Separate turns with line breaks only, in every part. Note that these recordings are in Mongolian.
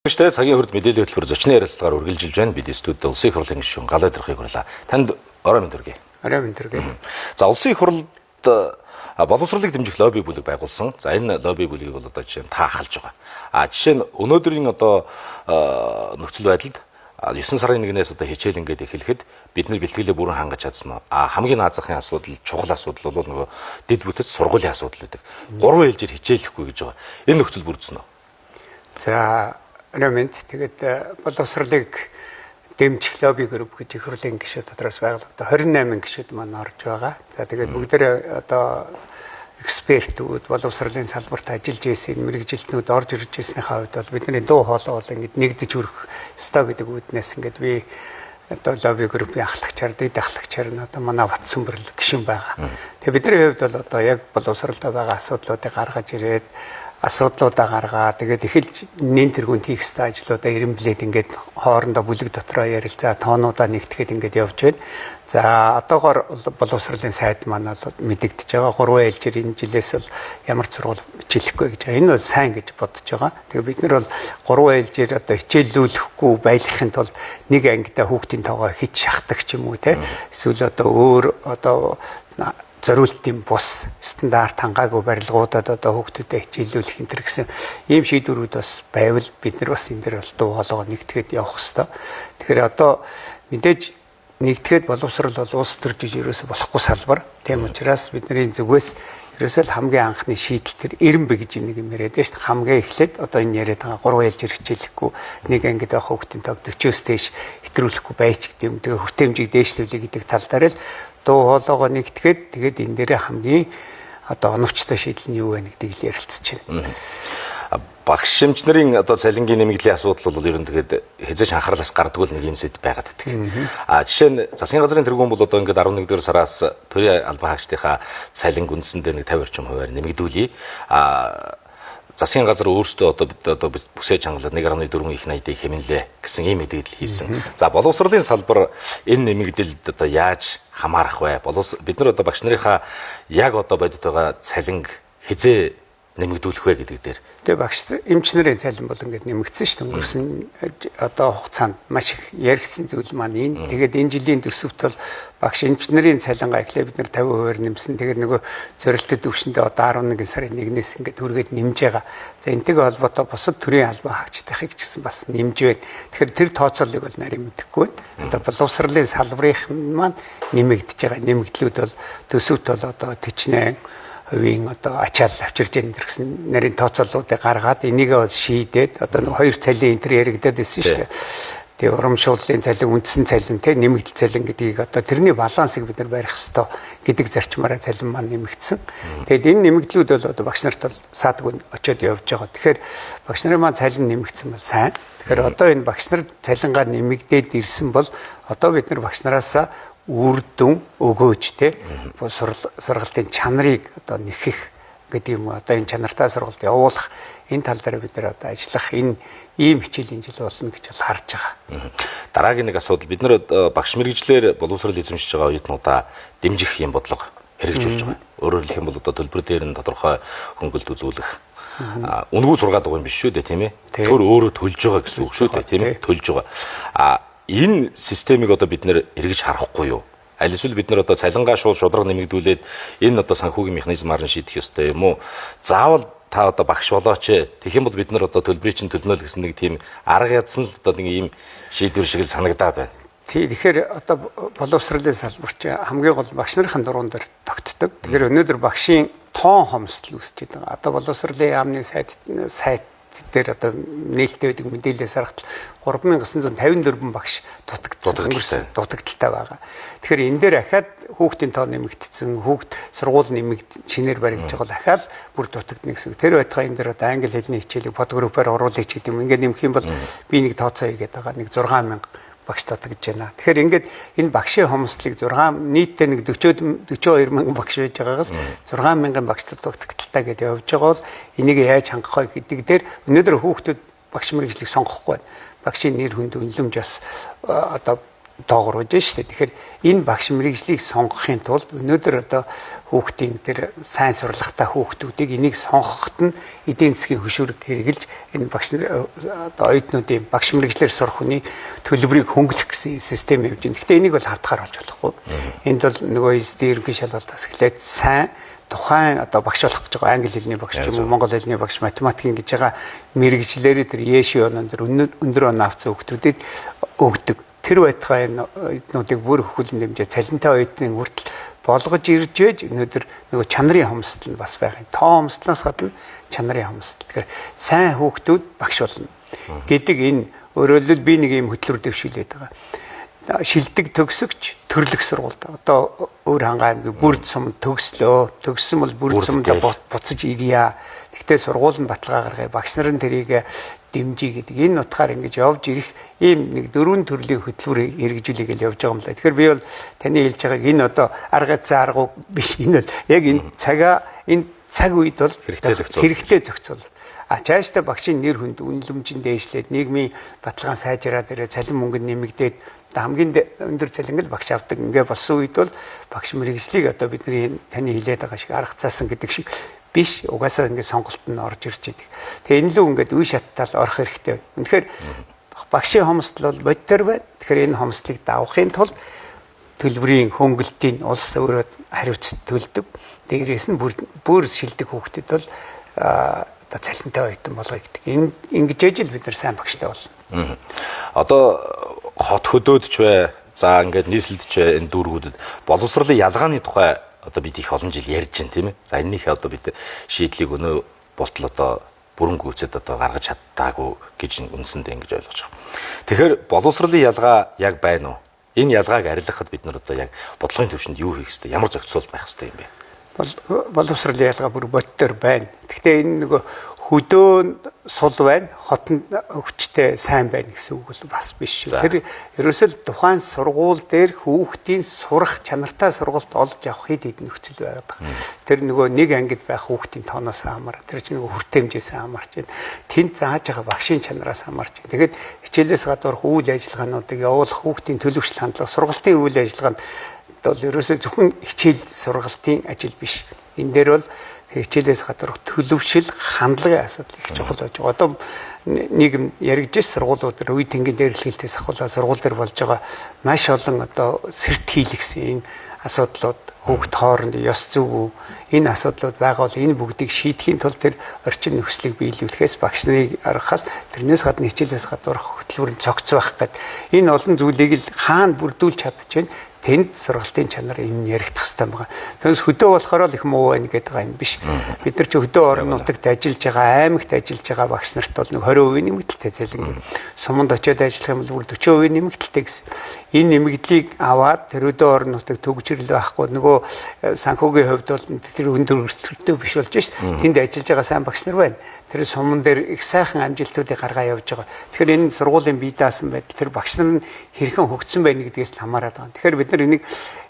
Гэхдээ цагийн хурд мэдээллийн хөтөлбөр зочны ярилцлагаар үргэлжилж байна. Бид студид улсын их хурлын гишүүн Галаа Дөрхийг хурлаа. Танд орой мэнд хүргэе.
Орой мэнд хүргэе.
За улсын их хурлд боловсролыг дэмжих лобби бүлэг байгуулсан. За энэ лобби бүлгийг бол одоо жишээ нь та ахалж байгаа. Жишээ нь өнөөдрийн одоо нөхцөл байдалд 9 сарын 1-ээс одоо хичээл ингээд эхлэхэд бид нар бэлтгэлээ бүрэн хангаж чадсан. Хамгийн наазахын асуудал, чухал асуудал бол нөгөө дэд бүтэц сургуулийн асуудал гэдэг. 3 ээлжээр хичээлэхгүй гэж байгаа. Энэ нөхцөл бүрдсэн үү?
За Ромент тэгээд боловсролыг дэмжих лобби групп гэж их хурлын гишүүд дотроос байгуулагдсан 28 гишүүд маань орж байгаа. За тэгээд бүгдээрээ одоо экспертүүд боловсролын салбарт ажиллаж байсан мэрэгжилтнүүд орж ирж ирснийхаа хувьд бол бидний дуу хоолой бол ингэж нэгдэж өрөх ёстой гэдэг үүднээс ингэж би одоо лобби группийн ахлагчаар дэд ахлагчаар нь одоо манай бат сүмбэрлэг гишүүн байгаа. Тэгээд бидний хувьд бол одоо яг боловсролтой байгаа асуудлуудыг гаргаж ирээд асуудлуудаа гаргаа тэгээд эхэлж нэн тэргүүнд хийх ёстой ажлуудаа ирэмблээд ингээд хоорондоо бүлэг дотроо ярилцаа тоонуудаа нэгтгэхэд ингээд явж байна. За одоогоор боловсролын сайд маань бол мэдэгдэж байгаа 3 ээлжээр энэ жилээс бол ямар ч сургууль хичээлэхгүй гэж байгаа. Энэ бол сайн гэж бодож байгаа. Тэгээд бид нар бол 3 ээлжээр одоо хичээллүүлэхгүй байлгахын тулд нэг ангидаа хүүхдийн тоогоо хич шахдаг ч юм уу те. Эсвэл одоо өөр одоо зориултын бус стандарт хангаагүй барилгуудад одоо хүүхдүүдэд хичээллүүлэх энэ гэсэн ийм шийдвэрүүд бас байвал бид нар бас энэ дээр бол дуу хоолойгоо нэгтгэхэд явах хэрэгтэй. Тэгэхээр одоо мэдээж нэгтгэхэд боловсрол бол улс төржиж ерөөсө болохгүй салбар. Тийм учраас бидний зүгээс ерөөсөө л хамгийн анхны шийдэл төр эренбэ гэж нэг юм яриад байна шүү дээ. Хамгийн эхлээд одоо энэ яриад байгаа 3 ээлжээр хичээлэхгүй нэг ангид байх хүүхдийн тоог 40-оос дээш хэтрүүлэхгүй байж гэдэг юм. Тэгээ хүртээмжийг дээшлүүлэх гэдэг тал дээр л дуу хоолойгоо нэгтгэхэд тэгээд энэ дээрээ хамгийн одоо оновчтой шийдэл нь юу вэ гэдгийг л ярилцж байна. Багш эмч нарын одоо цалингийн нэмэгдлийн асуудал бол ер нь тэгээд хэзээ ч анхаарлаас гардгүй л нэг юм сэд байгаад байдаг. Жишээ нь засгийн газрын тэргүүн бол одоо ингээд 11-р сараас төрийн албан хаагчдынхаа цалин үндсэндээ нэг 50 орчим хувиар нэмэгдүүлье. Засгийн газар өөрсдөө одоо бүсэж хангалаад 1.4 их найдыг хэмнэлээ гэсэн ийм мэдээлэл хийсэн. За боловсролын салбар энэ нэмэгдэлд одоо яаж хамаарах вэ? Бид нар одоо багш нарынхаа яг одоо бодит байгаа цалинг хизээ нэмэгдүүлэх вэ гэдэг дээр. Тэгээ багш эмч нарын цалин бол ингээд нэмэгдсэн шүү дээ. Өнгөрсөн одоо хугацаанд маш их яригдсан зүйл маань энэ. Тэгээд энэ жилийн төсөвт бол багш эмч нарын цалингаа эхлээ бид нар 50% нэмсэн. Тэгээд нөгөө зорилттой төвшөндөө одоо 11 сарын 1-ээс ингээд түргээд нэмж байгаа. За энэтэйгээ холбоотой бусад төрийн албан хаагчдынхыг ч гэсэн бас нэмж байна. Тэгэхээр тэр тооцоолыг бол нарийн мэдэхгүй байна. Одоо боловсролын салбарын маань нэмэгдэж байгаа. Нэмэгдлүүд бол төсөвт бол одоо 48% одоо ачаал авчирж яах гэсэн нарийн тооцооллуудыг гаргаад энийг бол шийдээд одоо нэг 2 цалин энэ яригдаад байсан шүү дээ. Тэгээ урамшууллын цалин, үндсэн цалин те нэмэгдэл цалин гэдгийг одоо тэрний балансыг бид нар барих хэрэгтэй гэдэг зарчмаараа цалин маань нэмэгдсэн. Тэгээд энэ нэмэгдлүүд бол одоо багш нарт бол саадгүй очиод явж байгаа. Тэгэхээр багш нарын маань цалин нэмэгдсэн бол сайн. Тэгэхээр одоо энэ багш нар цалингаа нэмэгдээд ирсэн бол одоо бид нар багш нараасаа үр дүн өгөөж те сургалтын чанарыг одоо нэхэх гэдэг юм одоо энэ чанартай сургалт явуулах энэ тал дээр бид нар одоо ажиллах энэ ийм хичээлийн жил болно гэж бол харж байгаа. Дараагийн нэг асуудал бид нар багш мэргэжлэр боловсрол эзэмшиж байгаа оюутнуудаа дэмжих юм бодлого хэрэгжүүлж байгаа. Өөрөөр хэлэх юм бол одоо төлбөр дээр нь тодорхой хөнгөлт үзүүлэх үнэгүй зургаад байгаа юм биш шүү дээ тийм ээ. Тэр өөрөө төлж байгаа гэсэн үг шүү дээ тийм ээ. Төлж байгаа. Энэ системийг одоо бид нэр эргэж харахгүй юу? Аль эсвэл бид нар одоо цалингаа шудраг нэмэгдүүлээд энэ одоо санхүүгийн механизмаар нь шийдэх ёстой юм уу? Заавал та одоо багш болооч тэгэх юм бол бид нар одоо төлбөрийг чинь төлнө л гэсэн нэг тийм арга ядсан л одоо нэг ийм шийдвэр шиг л санагдаад байна. Тэгэхээр одоо боловсролын салбар чинь хамгийн гол багш нарын дуруунд дээр тогтдог. Тэгэхээр өнөөдөр багшийн тоон хомсдол үүсэж байгаа. Одоо боловсролын яамны сайт дээр одоо нээлттэй байдаг мэдээлэлээс харахад 3954 багш дутагдaltaй байгаа. Тэгэхээр энэ дээр ахаад хүүхдийн тоо нэмэгдсэн, хүүхд сургууль шинээр баригдаж байгаа бол ахаад бүр дутагдана гэсэн. Тэр байтугай энэ дээр одоо англи хэлний хичээлийг подгруппаар оруулах гэдэг юм. Ингээд нэмэх юм бол би нэг тооцоо хийгээд байгаа. Нэг 6000 багш татагдж байна. Тэгэхээр ингээд энэ багшийн хомсдлыг 6 нийтдээ нэг 42 мянган багш байж байгаагаас 6 мянган багш татагдaltaй гэдээ явж байгаа бол энийг яаж хангах вэ гэдэг дээр өнөөдөр хүүхдүүд багш мэргэжлийг сонгохгүй байна. Багшийн нэр хүнд үнэлэмж бас одоо доогууруулж штэ. Тэгэхээр энэ багш мэргэжлийг сонгохын тулд өнөөдөр одоо хүүхдийн тэр сайн сурлагатай хүүхдүүдийг энийг сонгоход нь эдийн засгийн хөшүүрэг хэрэгжилж энэ багш одоо оюутнуудын багш мэргэжлэр сурах хүний төлбөрийг хөнгөлөх гэсэн систем явж байна. Гэхдээ энийг бол хавтахаар болж болохгүй. Энд бол нөгөө ерөнхий шалгалтаас эхлээд сайн тухайн одоо багш болох гэж байгаа англи хэлний багш юм уу монгол хэлний багш математикийн гэж байгаа мэргэжлэрээ тэр ЕШ өндөр оноо авсан хүүхдүүдэд өгдөг. Тэр байтугай энэ оюутнуудыг бүр хөвгөлн дэмжээ цалинтай оюутнын хүртэл болгож ирж байж өнөөдөр нөгөө чанарын хомсдол нь бас байгаа юм. Тоо хомсдлоос гадна чанарын хомсдол. Тэгэхээр сайн хүүхдүүд багш болно гэдэг энэ өөрөөр би нэг юм хөтлөр дэвшүүлээд байгаа. Шилдэг төгсөгч төрлөх сургуульд одоо өөр хангаа бүрд сум төгслөө төгссөн бол бүрд сумд буцаж ирья. Гэхдээ сургууль нь баталгаа гаргая багш нарын тэрийг дэмжиж гэдэг энэ утгаар ингэж явж ирэх ийм нэг дөрвөн төрлийн хөтөлбөр хэрэгжүүлэгээл явж байгаа юм лээ. Тэгэхээр би бол таны хэлж байгааг энэ одоо арга зай арга биш энэ бол яг энэ цаг үед бол хэрэгтэй зохицуул. Цаашдаа багшийн нэр хүнд үнэлэмжийн дээшлээд нийгмийн баталгаан сайжраад ирээ цалин мөнгө нэмэгдээд хамгийн өндөр цалингал багш авдаг ингээ болсон үед бол багш мэргэжлийг одоо бидний таны хэлээд байгаа шиг арга цаасан гэдэг шиг биш угаасаа ингээ сонголт нь орж ирж идэг. Тэгээ энэ лүү ингээд үе шаттал орох хэрэгтэй. Үнэхээр багшийн хомсдол бол бодтер байна. Тэгэхээр энэ хомсдлыг давахын тулд төлбөрийн хөнгөлтийн улс өөрөө хариуцлага төлдөг. Дээрээс нь бүр шилдэг хүүхдэд бол одоо цалинтай оюутан болгоё гэдэг. Ингэж ижил бид нар сайн багштай болно.
Одоо хот хөдөөдч бай. За ингээд нийслэлдч бай энэ дүүргүүдэд боловсролын ялгааны тухай одоо бид их олон жил ярьж байна тийм ээ. За энэнийхээ одоо бид шийдлийг өнөө болтол одоо бүрэн гүйцэд одоо гаргаж чаддаагүй гэж үндсэндээ ингэж ойлгож байгаа. Тэгэхээр боловсролын ялгаа яг байна уу? Энэ ялгааг арилгахад бид нар одоо яг бодлогын төвшөнд юу хийх ёстой? Ямар зохицуулт байх ёстой юм бэ?
Боловсролын ялгаа бүр бодтор байна. Гэхдээ энэ нөгөө хөдөө сул байна, хотод өвчтэй сайн байна гэсэн үг бол бас биш шүү. Тэр ерөөсөл тухайн сургууль дээр хүүхдийн сурах чанартай сургалт олж авах хэд хэдэн нөхцөл байдаг. Тэр нөгөө нэг ангид байх хүүхдийн тооноос хамаарат тэр чинь нөгөө хүртээмжээс хамаарч байна. Тэнд зааж байгаа багшийн чанараас хамаарч байна. Тэгээд хичээлээс гадуурх үйл ажиллагаануудыг явуулах хүүхдийн төлөвшил хандлага, сургалтын үйл ажиллагаанд бол ерөөсөө зөвхөн хичээл сургалтын ажил биш. Энэ дээр бол хичээлээс гадуурх төлөвшил хандлагын асуудал их чухал байж байгаа. Одоо нийгэм яригдж сургуулиуд үе тэнгийн дээрлэлтээс ахуулаад сургууль дээр болж байгаа маш олон одоо сэрт хийлгсэн энэ асуудлууд хүүхд хооронд ёс зүй үү энэ асуудлууд байгаа бол энэ бүгдийг шийдэхийн тулд тэр орчин нөхцөлийг биелүүлэхээс багш нарыг аргахаас тэрнээс гадна хичээлээс гадуурх хөтөлбөр нь цогц байх гэдэг энэ олон зүйлийг л хаана бүрдүүлж чадчихвэн тэнд сургалтын чанар энэ яригдах хэрэгтэй байгаа. Тэгээс хөдөө болохоор л их муу байна гэдэг байгаа юм биш. Бид нар ч хөдөө орон нутагт ажиллаж байгаа, аймагт ажиллаж байгаа багш нарт бол нэг 20% нэмэгдэлтэй зэлэнгээ. Суманд очиод ажиллах юм бол бүр 40% нэмэгдэлтэй гэсэн. Энэ нэмэгдлийг аваад тэр хөдөө орон нутагт төгжрөл байхгүй нөгөө санхүүгийн хувьд бол тэр өндөр өртөлтөө биш болж шít. Тэнд ажиллаж байгаа сайн багш нар байна. Тэр суман дээр их сайхан амжилтуудыг гаргаа явж байгаа. Тэгэхээр энэ сургуулийн бие даасан байдал тэр багш нар нь хэрхэн хөгжсөн байна гэдгээс л хамаарат байгаа. Тэгэхээр бид нар энийг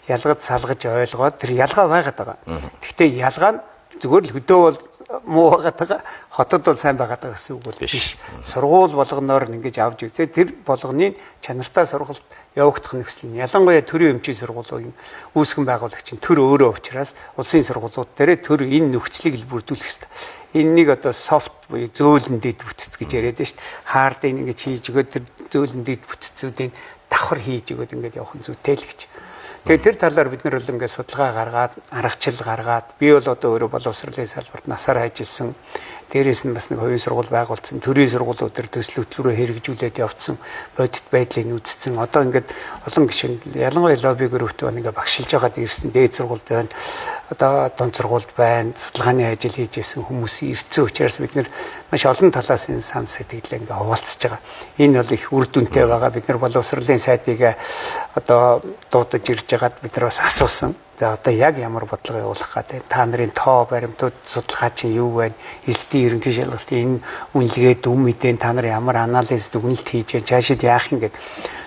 ялгаж салгаж ойлгоод тэр ялгаа байгаад байгаа. Гэхдээ ялгаа нь зүгээр л хөдөө бол муу байгаад байгаа, хотод бол сайн байгаад байгаа гэсэн үг бол биш. Сургууль болгоноор нь ингэж авч үзээ тэр болгоны чанартай сургалт явагдах нөхцөл нь ялангуяа төрийн эмчийн сургуулиуд үүсгэн байгуулагч нь төр өөрөө учраас улсын сургуулиуд дээр төр энэ нөхцөлийг л бүрдүүлэх хэрэгтэй. Энэнийг одоо софт буюу зөөлөн дэд бүтц гэж яриад байна шүү дээ. Хаардыг ингэж хийж өгөөд тэр зөөлөн дэд бүтцүүдийн давхар хийж өгөөд ингэж явах нь зүйтэй л гэж. Тэгээд тэр талаар бид нар бол ингээд судалгаа гаргаад, аргачлал гаргаад би бол одоо өөрөө боловсролын салбарт насаар ажилласан. Дээрээс нь бас нэг хувийн сургууль байгуулсан, төрийн сургуулиуд төр төсөл хөтөлбөрөөр хэрэгжүүлээд явцсан, бодит байдлыг үүсгэсэн. Одоо ингээд олон гишүүн ялангуяа лобби группт байна ингээд багшилж байгаад ирсэн дээд сургуульд байна. Одоо дунд сургуульд байна, судалгааны ажил хийж исэн хүмүүс ирсэн учраас бид нар маш олон талаас энэ сан сэтгэлээ ингээд хуваалцж байгаа. Энэ бол их үр дүнтэй байгаа. Бид нар боловсролын сайдыг одоо дуудаж ирж байгаад бид нар бас асуусан. За одоо яг ямар бодлого явуулах гэдэг. Та нарын тоо баримтууд судалгаа чинь юу байна? Элдийн ерөнхий шалгалтын энэ үнэлгээ дүн мэдээ та нар ямар анализ дүгнэлт хийж чаашид яах юм гээд.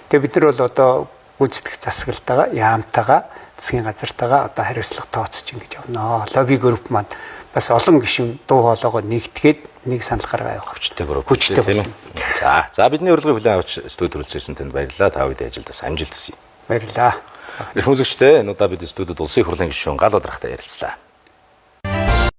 Тэгээ бид нар бол одоо гүйцэтгэх засагтайгаа, яамтайгаа, засгийн газартайгаа одоо хариуцлага тооцож ингэж явна. Лобби групп маань бас олон гишүүн дуу хоолойгоо нэгтгээд нэг санал гаргаа явах
Хүчтэй групп
Хүчтэй
тийм ээ. За бидний урилгыг хүлээн авч студид хүрэлцэн танд баярлалаа. Та бүдний ажилдаа амжилт хүсье.
баярлаа.
Ирэх үзэгчдээ энэ удаа бид студид улсын хурлын гишүүн Гал Бадрахтай ярилцлаа.